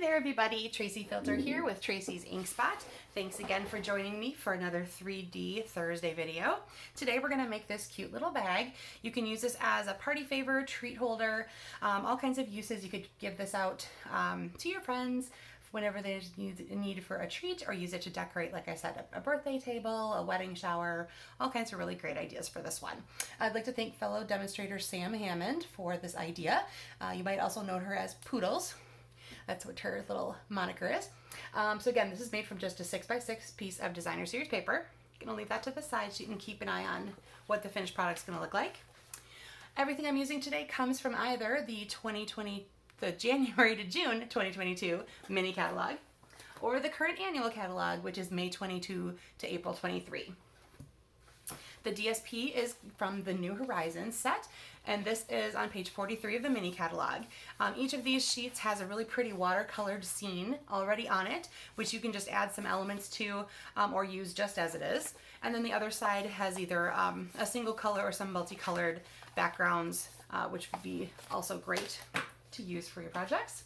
there everybody, Tracy Filter here with Tracy's Ink Spot. Thanks again for joining me for another 3D Thursday video. Today we're going to make this cute little bag. You can use this as a party favor, treat holder, all kinds of uses. You could give this out to your friends whenever there's a need for a treat, or use it to decorate, like I said, a birthday table, a wedding shower, all kinds of really great ideas for this one. I'd like to thank fellow demonstrator Sam Hammond for this idea. You might also know her as Poodles. That's what her little moniker is. So again, this is made from just a 6x6 piece of designer series paper. I'm gonna leave that to the side so you can keep an eye on what the finished product's gonna look like. Everything I'm using today comes from either the January to June 2022 mini catalog, or the current annual catalog, which is May 22 to April 23. The DSP is from the New Horizons set, and this is on page 43 of the mini catalog. Each of these sheets has a really pretty watercolored scene already on it, which you can just add some elements to or use just as it is. And then the other side has either a single color or some multicolored backgrounds, which would be also great to use for your projects.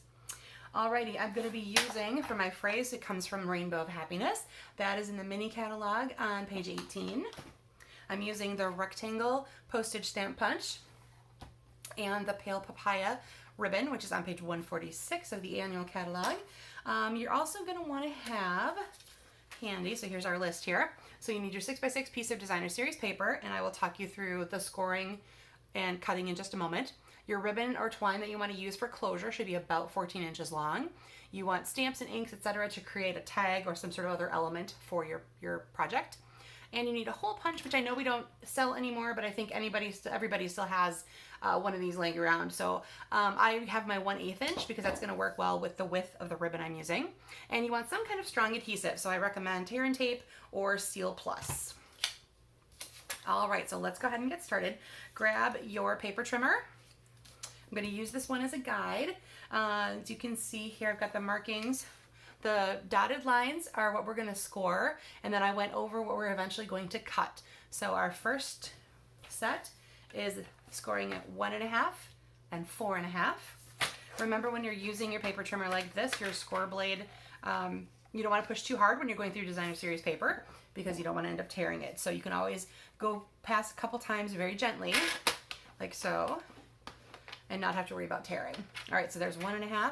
Alrighty, I'm going to be using, for my phrase, it comes from Rainbow of Happiness. That is in the mini catalog on page 18. I'm using the rectangle postage stamp punch and the pale papaya ribbon, which is on page 146 of the annual catalog. You're also going to want to have handy, so here's our list here. So you need your 6x6 piece of designer series paper, and I will talk you through the scoring and cutting in just a moment. Your ribbon or twine that you want to use for closure should be about 14 inches long. You want stamps and inks, etc., to create a tag or some sort of other element for your project. And you need a hole punch, which I know we don't sell anymore, but I think everybody still has one of these laying around. So I have my 1/8 inch because that's going to work well with the width of the ribbon I'm using. And you want some kind of strong adhesive, so I recommend tear and tape or Seal Plus. All right, so let's go ahead and get started. Grab your paper trimmer. I'm going to use this one as a guide. As you can see here, I've got the markings. The dotted lines are what we're going to score, and then I went over what we're eventually going to cut. So our first set is scoring at 1.5 and 4.5. Remember, when you're using your paper trimmer like this, your score blade, you don't want to push too hard when you're going through designer series paper because you don't want to end up tearing it. So you can always go past a couple times very gently, like so, and not have to worry about tearing. All right, so there's 1.5.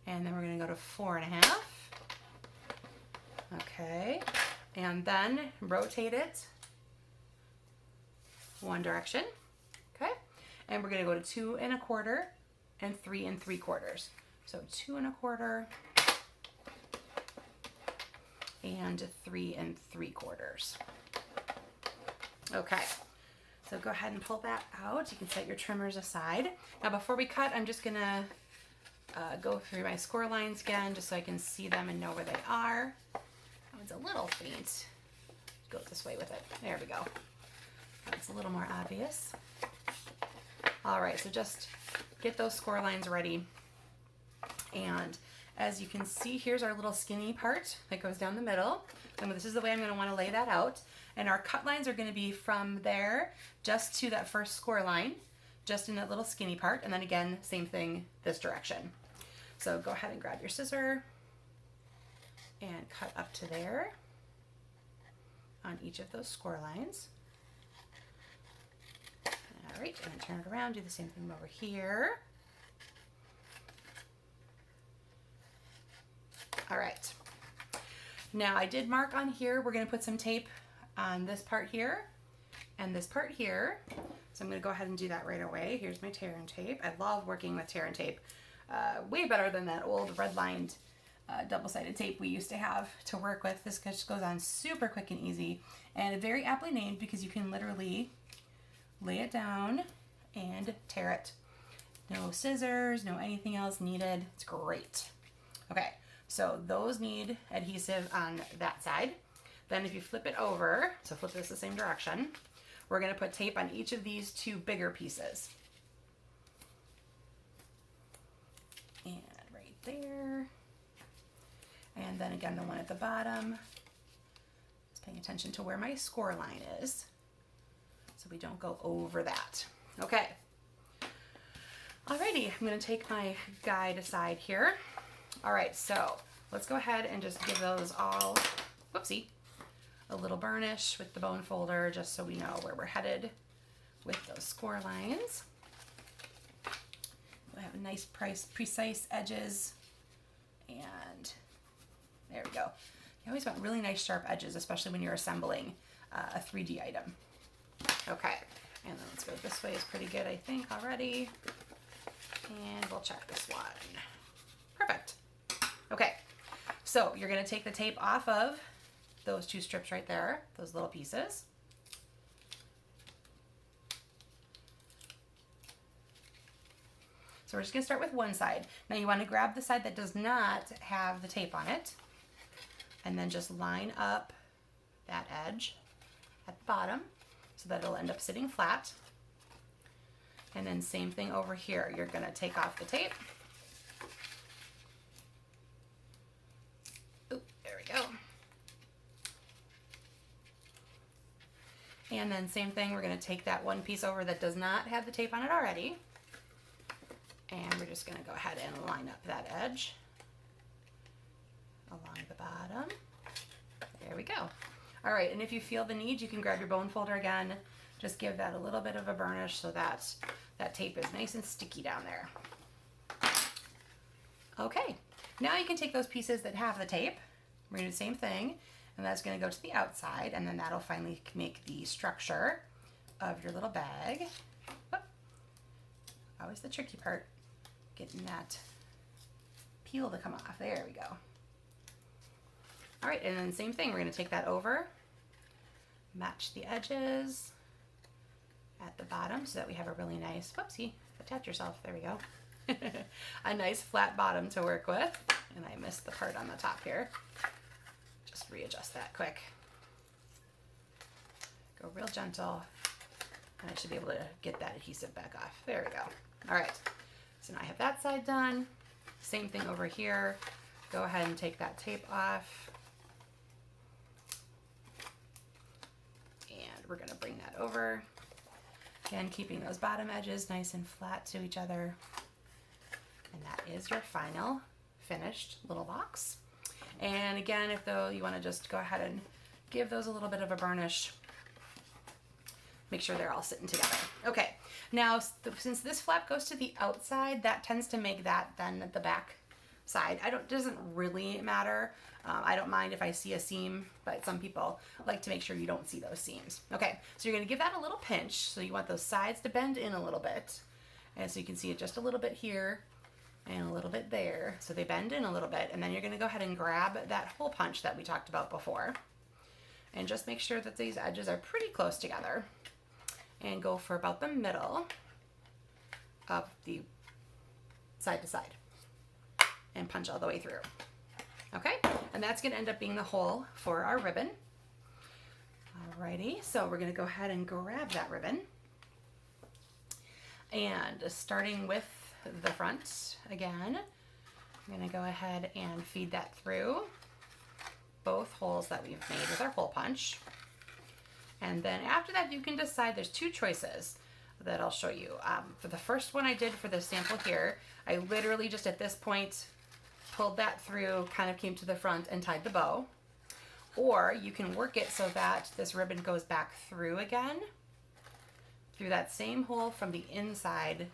And then we're going to go to 4.5. Okay. And then rotate it one direction. Okay. And we're going to go to 2 1/4 and 3 3/4. So 2 1/4 and 3 3/4. Okay. So go ahead and pull that out. You can set your trimmers aside. Now before we cut, I'm just going to go through my score lines again just so I can see them and know where they are. Oh, it's a little faint. Go this way with it. There we go. That's a little more obvious. All right, so just get those score lines ready. And as you can see, here's our little skinny part that goes down the middle. And this is the way I'm going to want to lay that out. And our cut lines are going to be from there just to that first score line, just in that little skinny part. And then again, same thing this direction. So go ahead and grab your scissor and cut up to there on each of those score lines. All right, and then turn it around, do the same thing over here. All right. Now I did mark on here, we're gonna put some tape on this part here and this part here. So I'm going to go ahead and do that right away. Here's my tear and tape. I love working with tear and tape. Way better than that old red-lined double-sided tape we used to have to work with. This just goes on super quick and easy, and very aptly named because you can literally lay it down and tear it. No scissors, no anything else needed. It's great. Okay, so those need adhesive on that side. Then if you flip it over, so flip this the same direction, we're going to put tape on each of these two bigger pieces. And right there. And then again, the one at the bottom. Just paying attention to where my score line is so we don't go over that. Okay. Alrighty, I'm going to take my guide aside here. All right, so let's go ahead and just give those all, whoopsie, a little burnish with the bone folder just so we know where we're headed with those score lines. We'll have nice precise edges, and there we go. You always want really nice sharp edges, especially when you're assembling a 3D item. Okay, and then let's go this way is pretty good, I think, already. And we'll check this one. Perfect. Okay, so you're gonna take the tape off of those two strips right there, those little pieces. So we're just gonna start with one side. Now you wanna grab the side that does not have the tape on it, and then just line up that edge at the bottom so that it'll end up sitting flat. And then same thing over here. You're gonna take off the tape. Oop, there we go. And then same thing, we're gonna take that one piece over that does not have the tape on it already. And we're just gonna go ahead and line up that edge along the bottom. There we go. All right, and if you feel the need, you can grab your bone folder again. Just give that a little bit of a burnish so that that tape is nice and sticky down there. Okay, now you can take those pieces that have the tape. We're gonna do the same thing, and that's gonna go to the outside, and then that'll finally make the structure of your little bag. Whoop. Always the tricky part, getting that peel to come off. There we go. All right, and then same thing, we're gonna take that over, match the edges at the bottom so that we have a really nice, whoopsie, attach yourself, there we go. A nice flat bottom to work with, and I missed the part on the top here. Just readjust that quick. Go real gentle, and I should be able to get that adhesive back off. There we go. All right, so now I have that side done. Same thing over here. Go ahead and take that tape off. And we're gonna bring that over. Again, keeping those bottom edges nice and flat to each other. And that is your final finished little box. And again, if though you wanna just go ahead and give those a little bit of a burnish, make sure they're all sitting together. Okay, now since this flap goes to the outside, that tends to make that then at the back side. It doesn't really matter. I don't mind if I see a seam, but some people like to make sure you don't see those seams. Okay, so you're gonna give that a little pinch. So you want those sides to bend in a little bit. And so you can see it just a little bit here and a little bit there. So they bend in a little bit, and then you're gonna go ahead and grab that hole punch that we talked about before. And just make sure that these edges are pretty close together. And go for about the middle of the side to side. And punch all the way through. Okay, and that's gonna end up being the hole for our ribbon. Alrighty, so we're gonna go ahead and grab that ribbon. And starting with the front again, I'm gonna go ahead and feed that through both holes that we've made with our hole punch. And then after that, you can decide, there's two choices that I'll show you. For the first one I did for the sample here, I literally just at this point pulled that through, kind of came to the front and tied the bow. Or you can work it so that this ribbon goes back through again, through that same hole from the inside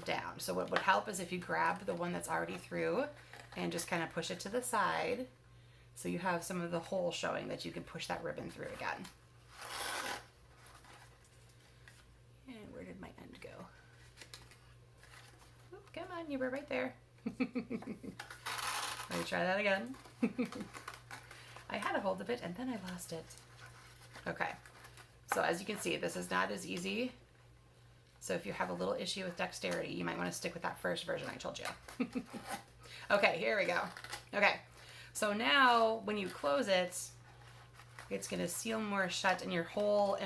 down. So what would help is if you grab the one that's already through and just kind of push it to the side, so you have some of the hole showing that you can push that ribbon through again. And where did my end go? Oop, come on, you were right there. Let me try that again. I had a hold of it and then I lost it. Okay, so as you can see, this is not as easy. So if you have a little issue with dexterity, you might want to stick with that first version I told you. Okay, here we go. Okay, so now when you close it, it's going to seal more shut, and your whole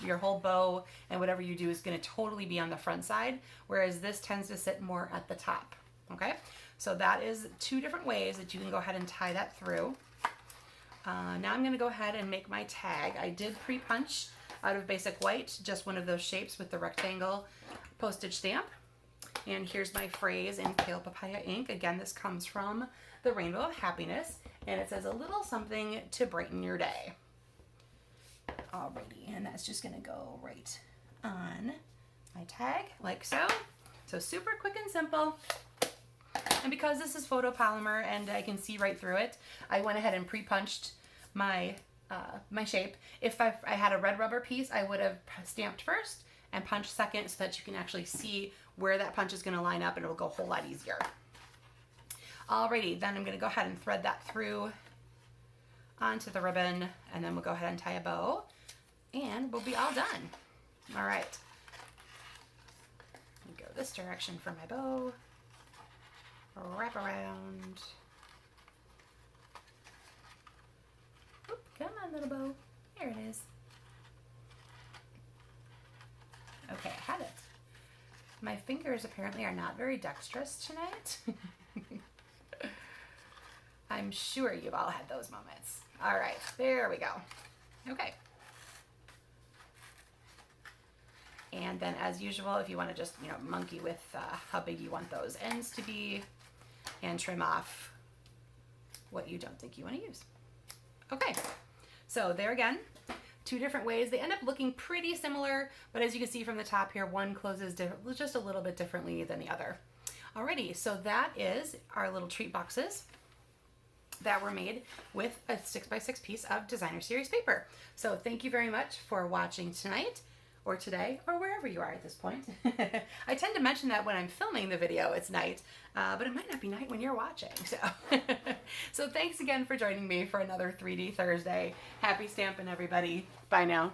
your whole bow and whatever you do is going to totally be on the front side, whereas this tends to sit more at the top. Okay, so that is two different ways that you can go ahead and tie that through. Now I'm going to go ahead and make my tag. I did pre-punch out of basic white, just one of those shapes with the rectangle postage stamp. And here's my phrase in Pale Papaya ink. Again, this comes from the Rainbow of Happiness, and it says a little something to brighten your day. Alrighty, and that's just gonna go right on my tag, like so. So super quick and simple. And because this is photopolymer and I can see right through it, I went ahead and pre-punched my my shape. If I had a red rubber piece, I would have stamped first and punched second so that you can actually see where that punch is gonna line up, and it'll go a whole lot easier. Alrighty, then I'm gonna go ahead and thread that through onto the ribbon, and then we'll go ahead and tie a bow, and we'll be all done. All right. Let me go this direction for my bow. Wrap around. Oop, come on, little bow. There it is. Okay, I had it. My fingers apparently are not very dexterous tonight. I'm sure you've all had those moments. All right, there we go. Okay. And then as usual, if you want to just, monkey with how big you want those ends to be and trim off what you don't think you want to use. Okay, so there again, two different ways. They end up looking pretty similar, but as you can see from the top here, one closes just a little bit differently than the other. Alrighty, so that is our little treat boxes that were made with a 6x6 piece of designer series paper. So thank you very much for watching tonight, or today, or wherever you are at this point. I tend to mention that when I'm filming the video, it's night, but it might not be night when you're watching. So thanks again for joining me for another 3D Thursday. Happy stamping, everybody. Bye now.